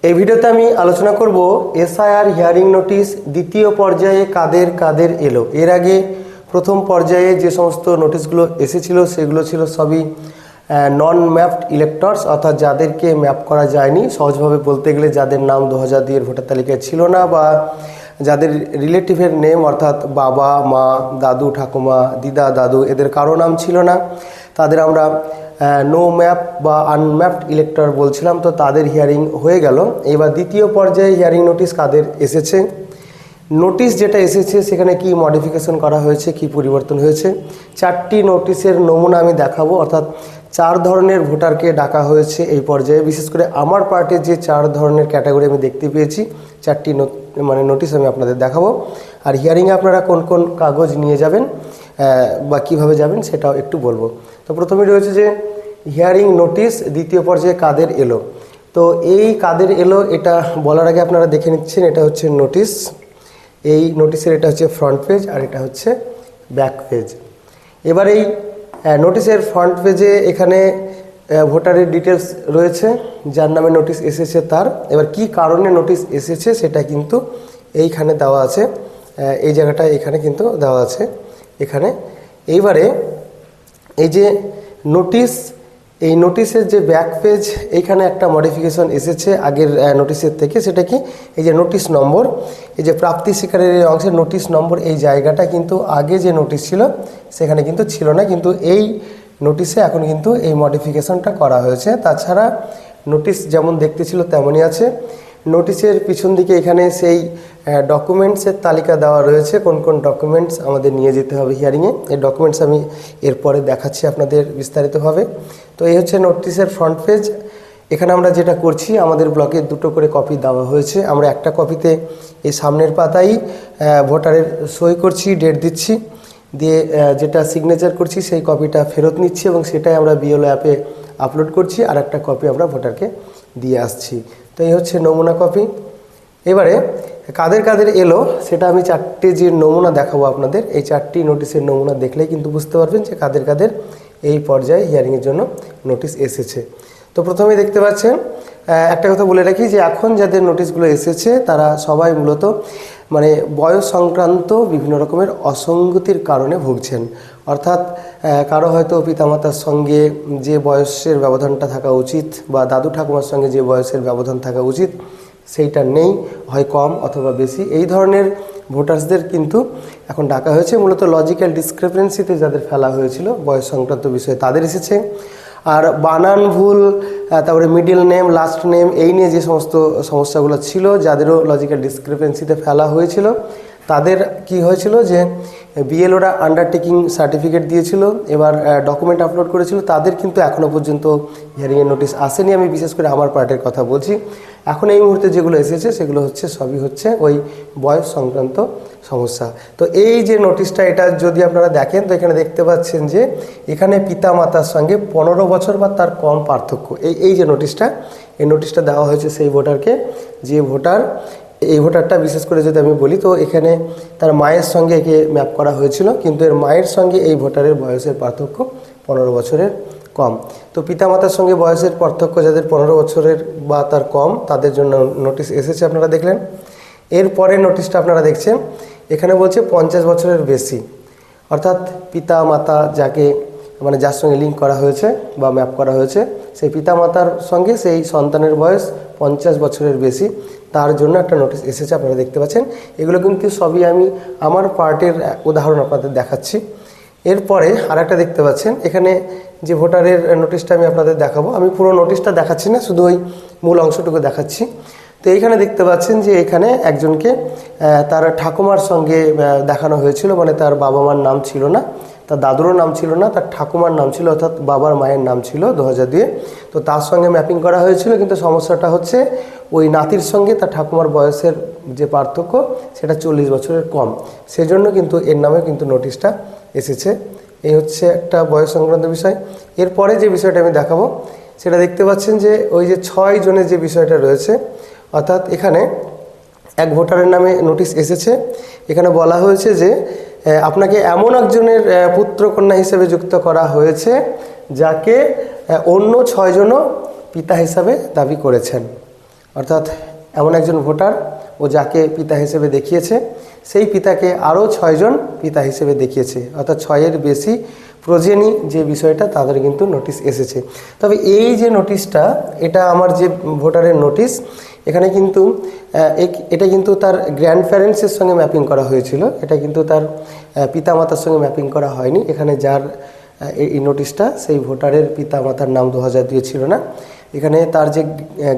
এই ভিডিওতে আমি আলোচনা করব এসআইআর হিয়ারিং নোটিশ দ্বিতীয় পর্যায়ে কাদের কাদের এলো। এর আগে প্রথম পর্যায়ে যে সমস্ত নোটিশগুলো এসেছিল সেগুলো ছিল সবই নন ম্যাপড ইলেক্টরস, অর্থাৎ যাদেরকে ম্যাপ করা যায়নি। সহজভাবে বলতে গেলে যাদের নাম 2002 এর ভোটার তালিকায় ছিল না, বা যাদের রিলেটিভের নেম অর্থাৎ বাবা মা দাদু ঠাকুমা দিদা দাদু এদের কারো নাম ছিল না, তাদের আমরা নো ম্যাপ বা আনম্যাপড ইলেক্টর বলছিলাম। তো তাদের হিয়ারিং হয়ে গেল। এবার দ্বিতীয় পর্যায়ে হিয়ারিং নোটিশ কাদের এসেছে, নোটিশ যেটা এসেছে সেখানে কি মডিফিকেশন করা হয়েছে, কি পরিবর্তন হয়েছে, 4টি নোটিশের নমুনা আমি দেখাবো। অর্থাৎ 4 ধরনের ভোটারকে ডাকা হয়েছে এই পর্যায়ে। বিশেষ করে আমার পার্টে যে 4 ধরনের ক্যাটাগরি আমি দেখতে পেয়েছি, 4টি নোটিশ আমি আপনাদের দেখাবো। আর হিয়ারিংয়ে আপনারা কোন কোন কাগজ নিয়ে যাবেন বা কিভাবে যাবেন সেটাও একটু বলবো। তো প্রথমে রয়েছে যে হিয়ারিং নোটিশ দ্বিতীয় পর্যায়ে কাদের এলো। তো এই কাদের এলো এটা বলার আগে আপনারা দেখে নিচ্ছেন, এটা হচ্ছে নোটিশ। এই নোটিশের এটা হচ্ছে ফ্রন্ট পেজ আর এটা হচ্ছে ব্যাক পেজ। এবার এই নোটিশের ফ্রন্ট পেজে এখানে ভোটারের ডিটেলস রয়েছে, যার নামে নোটিশ এসেছে তার। এবার কি কারণে নোটিশ এসেছে সেটা কিন্তু এইখানে দেওয়া আছে, এই জায়গাটা এখানে কিন্তু দেওয়া আছে এখানে। এইবারে এই যে নোটিশ, এই নোটিশের যে ব্যাক পেজ এইখানে একটা মডিফিকেশন এসেছে আগের নোটিশের থেকে। সেটা কি, এই যে নোটিশ নম্বর, এই যে প্রাপ্তি স্বীকারের অংশের নোটিশ নম্বর, এই জায়গাটা কিন্তু আগে যে নোটিশ ছিল সেখানে কিন্তু ছিল না, কিন্তু এই নোটিশে এখন কিন্তু এই মডিফিকেশনটা করা হয়েছে। তাছাড়া নোটিশ যেমন দেখতে ছিল তেমনই আছে। নোটিশের পিছন দিকে এখানে সেই ডকুমেন্টসের তালিকা দেওয়া রয়েছে, কোন কোন ডকুমেন্টস আমাদের নিয়ে যেতে হবে হিয়ারিংয়ে। এই ডকুমেন্টস আমি এরপরে দেখাচ্ছি আপনাদের বিস্তারিতভাবে। তো এই হচ্ছে নোটিশের ফ্রন্ট পেজ। এখানে আমরা যেটা করছি, আমাদের ব্লকে 2টো করে কপি দেওয়া হয়েছে। আমরা একটা কপিতে এই সামনের পাতায় ভোটারের সই করছি, ডেট দিচ্ছি, দিয়ে যেটা সিগনেচার করছি সেই কপিটা ফেরত নিচ্ছি এবং সেটাই আমরা বিএলও অ্যাপে আপলোড করছি। আর একটা কপি আমরা ভোটারকে দিয়ে আসছি। তো এই হচ্ছে নমুনা কপি। এবারে কাদের কাদের এলো সেটা আমি 4টে যে নমুনা দেখাবো আপনাদের, এই 4টি নোটিশের নমুনা দেখলেই কিন্তু বুঝতে পারবেন যে কাদের কাদের এই পর্যায়ে হিয়ারিংয়ের জন্য নোটিশ এসেছে। তো প্রথমে দেখতে পাচ্ছেন, একটা কথা বলে রাখি যে এখন যাদের নোটিশগুলো এসেছে তারা সবাই মূলত বয়স সংক্রান্ত বিভিন্ন রকমের অসঙ্গতির কারণে ভুগছেন। অর্থাৎ কারো হয়তো পিতামাতার সঙ্গে যে বয়সের ব্যবধানটা থাকা উচিত বা দাদু ঠাকুমার সঙ্গে যে বয়সের ব্যবধান থাকা উচিত সেইটা নেই, হয় কম অথবা বেশি। এই ধরনের ভোটার্সদের কিন্তু এখন ডাকা হয়েছে। মূলত লজিক্যাল ডিসক্রিপেন্সিতে যাদের ফেলা হয়েছিল বয়স সংক্রান্ত বিষয়ে তাদের এসেছে। আর বানান ভুল, তারপরে মিডল নেম লাস্ট নেম এই নিয়ে যে সমস্ত সমস্যাগুলো ছিল, যাদেরও লজিক্যাল ডিসক্রিপেন্সিতে ফেলা হয়েছিল তাদের কি হয়েছিল যে বিএলওরা আন্ডারটেকিং সার্টিফিকেট দিয়েছিল, এবার ডকুমেন্ট আপলোড করেছিল, তাদের কিন্তু এখনও পর্যন্ত হিয়ারিংয়ের নোটিশ আসেনি। আমি বিশেষ করে আমার পার্টের কথা বলছি। এখন এই মুহূর্তে যেগুলো এসেছে সেগুলো সবই হচ্ছে ওই বয়স সংক্রান্ত সমস্যা। তো এই যে নোটিশটা, এটা যদি আপনারা দেখেন তো এখানে দেখতে পাচ্ছেন যে এখানে পিতা মাতার সঙ্গে 15 বছর বা তার কম পার্থক্য, এই যে নোটিশটা, এই নোটিশটা দেওয়া হয়েছে সেই ভোটারকে, যে ভোটার, এই ভোটারটা বিশেষ করে যদি আমি বলি তো এখানে তার মায়ের সঙ্গে একে ম্যাপ করা হয়েছিল, কিন্তু এর মায়ের সঙ্গে এই ভোটারের বয়সের পার্থক্য 15 বছরের কম। তো পিতামাতার সঙ্গে বয়সের পার্থক্য যাদের 15 বছরের বা তার কম তাদের জন্য নোটিশ এসেছে, আপনারা দেখলেন। এরপরে নোটিশটা আপনারা দেখছেন, এখানে বলছে 50 বছরের বেশি, অর্থাৎ পিতা মাতা যাকে যার সঙ্গে লিঙ্ক করা হয়েছে বা ম্যাপ করা হয়েছে সেই পিতামাতার সঙ্গে সেই সন্তানের বয়স 50 বছরের বেশি, তার জন্য একটা নোটিশ এসেছে, আপনারা দেখতে পাচ্ছেন। এগুলো কিন্তু সবই আমি আমার পার্টের উদাহরণ আপনাদের দেখাচ্ছি। এরপরে আরেকটা দেখতে পাচ্ছেন, এখানে যে ভোটারের নোটিশটা আমি আপনাদের দেখাবো, আমি পুরো নোটিশটা দেখাচ্ছি না, শুধু ওই মূল অংশটুকু দেখাচ্ছি। তো এইখানে দেখতে পাচ্ছেন যে এখানে একজনকে তার ঠাকুমার সঙ্গে দেখানো হয়েছিল, তার বাবা মার নাম ছিল না, তার দাদুরও নাম ছিল না, তার ঠাকুমার নাম ছিল, অর্থাৎ বাবার মায়ের নাম ছিল 2002। তো তার সঙ্গে ম্যাপিং করা হয়েছিল, কিন্তু সমস্যাটা হচ্ছে ওই নাতির সঙ্গে তার ঠাকুমার বয়সের যে পার্থক্য সেটা 40 বছরের কম, সেজন্য কিন্তু এর নামে কিন্তু নোটিশটা এসেছে। এই হচ্ছে একটা বয়স সংক্রান্ত বিষয়। এরপরে যে বিষয়টা আমি দেখাবো সেটা দেখতে পাচ্ছেন যে ওই যে 6 জনের যে বিষয়টা রয়েছে, অর্থাৎ এখানে এক ভোটারের নামে নোটিশ এসেছে। এখানে বলা হয়েছে যে আপনাকে এমন একজনের পুত্রকন্যা হিসেবে যুক্ত করা হয়েছে যাকে অন্য 6 জনও পিতা হিসাবে দাবি করেছেন। অর্থাৎ এমন একজন ভোটার ও যাকে পিতা হিসেবে দেখিয়েছে সেই পিতাকে আরও 6 জন পিতা হিসেবে দেখিয়েছে, অর্থাৎ 6-এর বেশি প্রজেনি যে বিষয়টা তাদের কিন্তু নোটিশ এসেছে। তবে এই যে নোটিশটা, এটা আমার যে ভোটারের নোটিশ, এখানে কিন্তু এটা কিন্তু তার গ্র্যান্ড প্যারেন্টসের সঙ্গে ম্যাপিং করা হয়েছিল, এটা কিন্তু তার পিতামাতার সঙ্গে ম্যাপিং করা হয়নি। এখানে যার এই নোটিশটা সেই ভোটারের পিতামাতার নাম 2002 ছিল না, এখানে তার যে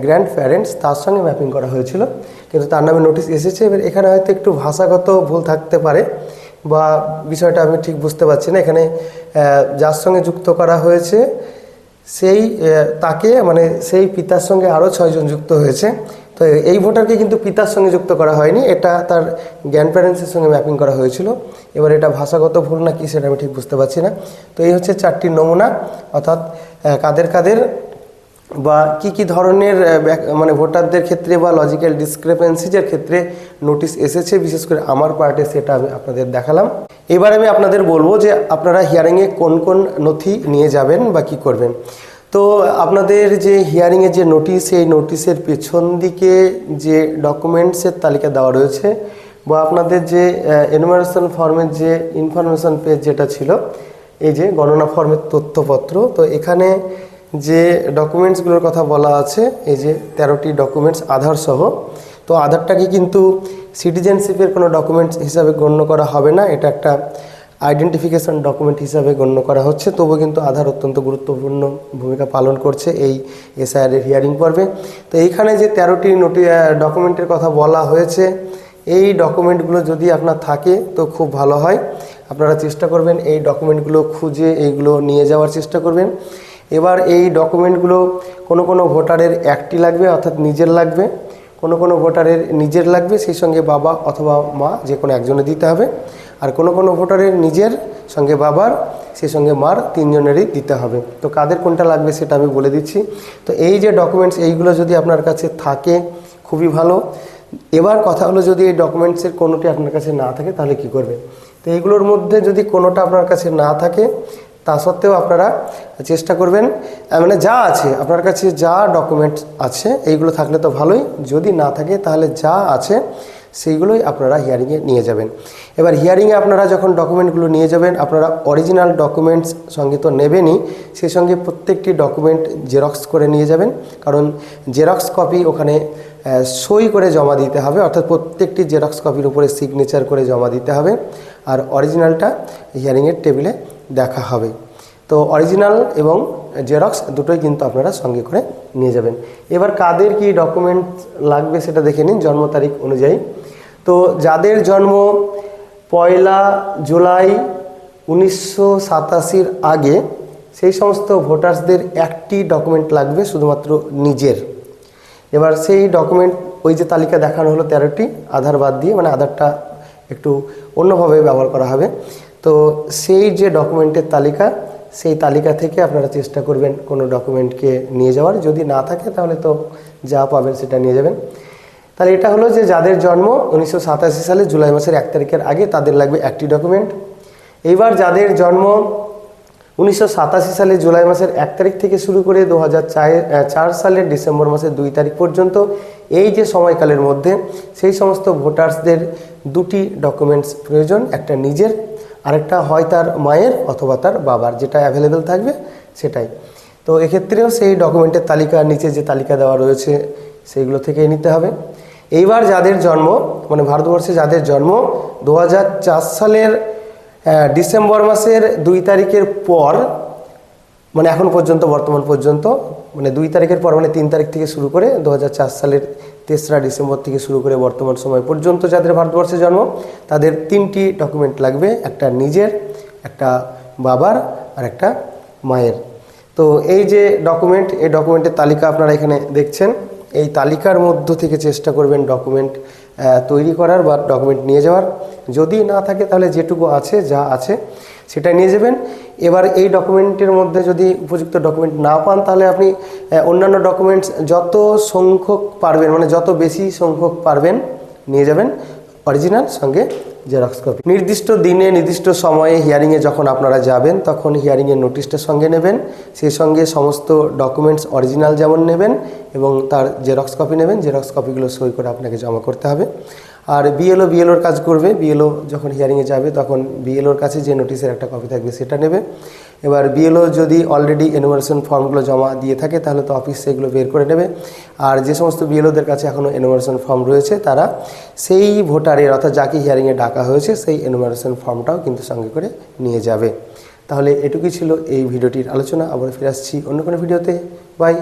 গ্র্যান্ড প্যারেন্টস তার সঙ্গে ম্যাপিং করা হয়েছিল, কিন্তু তার নামে নোটিশ এসেছে। এবার এখানে হয়তো একটু ভাষাগত ভুল থাকতে পারে বা বিষয়টা আমি ঠিক বুঝতে পারছি না। এখানে যার সঙ্গে যুক্ত করা হয়েছে সেই তাকে মানে সেই পিতার সঙ্গে আরও 6 জন যুক্ত হয়েছে, তো এই ভোটারকে কিন্তু পিতার সঙ্গে যুক্ত করা হয়নি, এটা তার গ্র্যান্ড প্যারেন্টসের সঙ্গে ম্যাপিং করা হয়েছিল। এবার এটা ভাষাগত ভুল না কি সেটা আমি ঠিক বুঝতে পারছি না। তো এই হচ্ছে 4টি নমুনা, অর্থাৎ কাদের বা কি ধরনের মানে ভোটারদের ক্ষেত্রে বা লজিক্যাল ডিসক্রিপেন্সিজের ক্ষেত্রে নোটিশ এসেছে, বিশেষ করে আমার পার্টে, সেটা আমি আপনাদের দেখালাম। এবার আমি আপনাদের বলবো যে আপনারা হিয়ারিংয়ে কোন কোন নথি নিয়ে যাবেন বা কি করবেন। তো আপনাদের যে হিয়ারিংয়ের যে নোটিশ, এই নোটিশের পেছন দিকে যে ডকুমেন্টসের তালিকা দেওয়া রয়েছে বা আপনাদের যে এনুমারেশন ফর্মের যে ইনফরমেশন পেজ যেটা ছিল, এই যে গণনা ফর্মের তথ্যপত্র, তো এখানে যে ডকুমেন্টসগুলোর কথা বলা আছে, এই যে 13টি ডকুমেন্টস আধার সহ, তো আধারটাকে কিন্তু সিটিজেনশিপের কোনো ডকুমেন্টস হিসাবে গণ্য করা হবে না, এটা একটা আইডেন্টিফিকেশন ডকুমেন্ট হিসাবে গণ্য করা হচ্ছে। তবুও কিন্তু আধার অত্যন্ত গুরুত্বপূর্ণ ভূমিকা পালন করছে এই এসআইআর হিয়ারিং পর্বে। তো এইখানে যে 13টি ডকুমেন্টের কথা বলা হয়েছে, এই ডকুমেন্টগুলো যদি আপনার থাকে তো খুব ভালো হয়। আপনারা চেষ্টা করবেন এই ডকুমেন্টগুলো খুঁজে এইগুলো নিয়ে যাওয়ার চেষ্টা করবেন। এবার এই ডকুমেন্টগুলো কোনো ভোটারের একটি লাগবে, অর্থাৎ নিজের লাগবে, কোনো ভোটারের নিজের লাগবে, সেই সঙ্গে বাবা অথবা মা যে কোনো একজনে দিতে হবে, আর কোনো ভোটারের নিজের সঙ্গে বাবার সেই সঙ্গে মার 3 জনেরই দিতে হবে। তো কাদের কোনটা লাগবে সেটা আমি বলে দিচ্ছি। তো এই যে ডকুমেন্টস, এইগুলো যদি আপনার কাছে থাকে খুবই ভালো। এবার কথা হলো, যদি এই ডকুমেন্টসের কোনোটি আপনার কাছে না থাকে তাহলে কি করবেন। তো এইগুলোর মধ্যে যদি কোনোটা আপনার কাছে না থাকে, তা সত্ত্বেও আপনারা চেষ্টা করবেন, মানে যা আছে আপনার কাছে, যা ডকুমেন্টস আছে এইগুলো থাকলে তো ভালোই, যদি না থাকে তাহলে যা আছে সেইগুলোই আপনারা হিয়ারিংয়ে নিয়ে যাবেন। এবার হিয়ারিংয়ে আপনারা যখন ডকুমেন্টগুলো নিয়ে যাবেন, আপনারা অরিজিনাল ডকুমেন্টস সঙ্গে তো নেবেনই, সেই সঙ্গে প্রত্যেকটি ডকুমেন্ট জেরক্স করে নিয়ে যাবেন, কারণ জেরক্স কপি ওখানে সই করে জমা দিতে হবে, অর্থাৎ প্রত্যেকটি জেরক্স কপির উপরে সিগনেচার করে জমা দিতে হবে, আর অরিজিনালটা হিয়ারিংয়ের টেবিলে দেখা হবে। তো অরিজিনাল এবং জেরক্স দুটোই কিন্তু আপনারা সঙ্গে করে নিয়ে যাবেন। এবার কাদের কি ডকুমেন্ট লাগবে সেটা দেখে নিন জন্ম তারিখ অনুযায়ী। তো যাদের জন্ম 1 জুলাই 1987 আগে, সেই সমস্ত ভোটার্সদের একটি ডকুমেন্ট লাগবে, শুধুমাত্র নিজের। এবার সেই ডকুমেন্ট, ওই যে তালিকা দেখানো হলো 13টি, আধার বাদ দিয়ে, মানে আধারটা একটু অন্যভাবে ব্যবহার করা হবে। তো সেই যে ডকুমেন্টের তালিকা, সেই তালিকা থেকে আপনারা চেষ্টা করবেন কোনো ডকুমেন্টকে নিয়ে যাওয়ার, যদি না থাকে তাহলে তো যা পাবেন সেটা নিয়ে যাবেন। তাহলে এটা হলো যে যাদের জন্ম 1987 সালে জুলাই মাসের 1 তারিখের আগে, তাদের লাগবে একটি ডকুমেন্ট। এইবার যাদের জন্ম 1987 সালে জুলাই মাসের 1 তারিখ থেকে শুরু করে 2004 সালের ডিসেম্বর মাসের 2 তারিখ পর্যন্ত, এই যে সময়কালের মধ্যে সেই সমস্ত ভোটার্সদের 2টি ডকুমেন্টস প্রয়োজন, একটা নিজের, আরেকটা হয় তার মায়ের অথবা তার বাবার, যেটা অ্যাভেলেবেল থাকবে সেটাই। তো এক্ষেত্রেও সেই ডকুমেন্টের তালিকা, নিচে যে তালিকা দেওয়া রয়েছে সেইগুলো থেকেই নিতে হবে। এইবার যাদের জন্ম, মানে ভারতবর্ষে যাদের জন্ম 2004 সালের ডিসেম্বর মাসের 2 তারিখের পর, মানে এখন পর্যন্ত, বর্তমান পর্যন্ত, মানে 2 তারিখের পর মানে 3 তারিখ থেকে শুরু করে 2004 সালের 3রা ডিসেম্বর থেকে শুরু করে বর্তমান সময় পর্যন্ত যাদের ভারতবর্ষে জন্ম, তাদের 3টি ডকুমেন্ট লাগবে, একটা নিজের, একটা বাবার, আর একটা মায়ের। তো এই যে ডকুমেন্ট, এই ডকুমেন্টের তালিকা আপনারা এখানে দেখছেন। এই তালিকার মধ্য থেকে চেষ্টা করবেন ডকুমেন্ট তৈরি করার বা ডকুমেন্ট নিয়ে যাওয়ার। যদি না থাকে তাহলে যেটুকু আছে, যা আছে সেটা নিয়ে যাবেন। এবার এই ডকুমেন্টের মধ্যে যদি উপযুক্ত ডকুমেন্ট না পান, তাহলে আপনি অন্যান্য ডকুমেন্টস যত সংখ্যক পারবেন, মানে যত বেশি সংখ্যক পারবেন নিয়ে যাবেন, অরিজিনাল সঙ্গে জেরক্স কপি। নির্দিষ্ট দিনে নির্দিষ্ট সময়ে হিয়ারিংয়ে যখন আপনারা যাবেন তখন হিয়ারিংয়ের নোটিশটা সঙ্গে নেবেন, সেই সঙ্গে সমস্ত ডকুমেন্টস অরিজিনাল যেমন নেবেন এবং তার জেরক্স কপি নেবেন। জেরক্স কপিগুলো সই করে আপনাকে জমা করতে হবে। আর বিএলওর কাজ করবে। বিএলও যখন হিয়ারিংয়ে যাবে তখন বিএলওর কাছে যে নোটিশের একটা কপি থাকবে সেটা নেবে। এবার বিএলও যদি অলরেডি এনুমারেশন ফর্মগুলো জমা দিয়ে থাকে তাহলে তো অফিস সেগুলো বের করে নেবে। আর যে সমস্ত বিএলওদের কাছে এখনও এনুমারেশন ফর্ম রয়েছে তারা সেই ভোটারের অর্থাৎ যাকে হিয়ারিংয়ে ডাকা হয়েছে সেই এনুমারেশন ফর্মটাও কিন্তু সঙ্গে করে নিয়ে যাবে। তাহলে এটুকুই ছিল এই ভিডিওটির আলোচনা। আবার ফিরে আসছি অন্য কোনো ভিডিওতে। বাই।